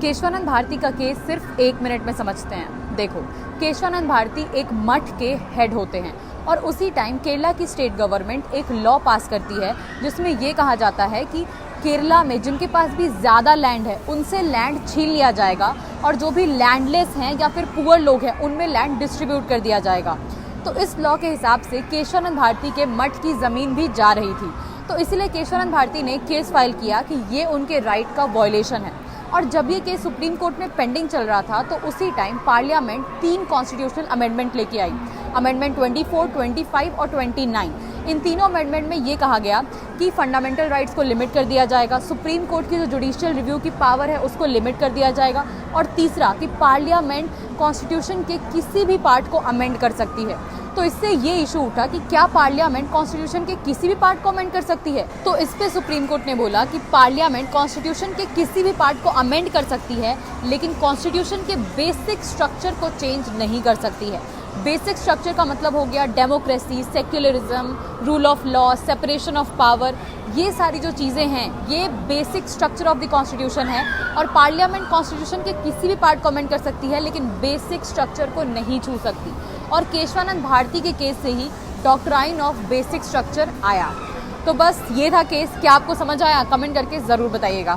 केशवानंद भारती का केस सिर्फ 1 मिनट में समझते हैं। देखो, केशवानंद भारती एक मठ के हेड होते हैं और उसी टाइम केरला की स्टेट गवर्नमेंट एक लॉ पास करती है जिसमें ये कहा जाता है कि केरला में जिनके पास भी ज़्यादा लैंड है उनसे लैंड छीन लिया जाएगा और जो भी लैंडलेस हैं या फिर पुअर लोग हैं उनमें लैंड डिस्ट्रीब्यूट कर दिया जाएगा। तो इस लॉ के हिसाब से केशवानंद भारती के मठ की ज़मीन भी जा रही थी, तो इसलिए केशवानंद भारती ने केस फाइल किया कि ये उनके राइट का वायलेशन है। और जब ये केस सुप्रीम कोर्ट में पेंडिंग चल रहा था तो उसी टाइम पार्लियामेंट 3 कॉन्स्टिट्यूशनल अमेंडमेंट लेके आई, अमेंडमेंट 24, 25 और 29। इन तीनों अमेंडमेंट में ये कहा गया कि फंडामेंटल राइट्स को लिमिट कर दिया जाएगा, सुप्रीम कोर्ट की जो जुडिशियल रिव्यू की पावर है उसको लिमिट कर दिया जाएगा, और तीसरा कि पार्लियामेंट कॉन्स्टिट्यूशन के किसी भी पार्ट को अमेंड कर सकती है। तो इससे ये इशू उठा कि क्या पार्लियामेंट कॉन्स्टिट्यूशन के किसी भी पार्ट को अमेंड कर सकती है। तो इस पे सुप्रीम कोर्ट ने बोला कि पार्लियामेंट कॉन्स्टिट्यूशन के किसी भी पार्ट को अमेंड कर सकती है लेकिन कॉन्स्टिट्यूशन के बेसिक स्ट्रक्चर को चेंज नहीं कर सकती है। बेसिक स्ट्रक्चर का मतलब हो गया democracy, secularism, rule of law, separation of power, ये सारी जो चीज़ें हैं ये basic structure of the constitution है। और पार्लियामेंट कॉन्स्टिट्यूशन के किसी भी पार्ट को अमेंड कर सकती है लेकिन बेसिक स्ट्रक्चर को नहीं छू सकती। और केशवानंद भारती के केस से ही डॉक्ट्राइन ऑफ बेसिक स्ट्रक्चर आया। तो बस ये था केस। क्या आपको समझ आया? कमेंट करके ज़रूर बताइएगा।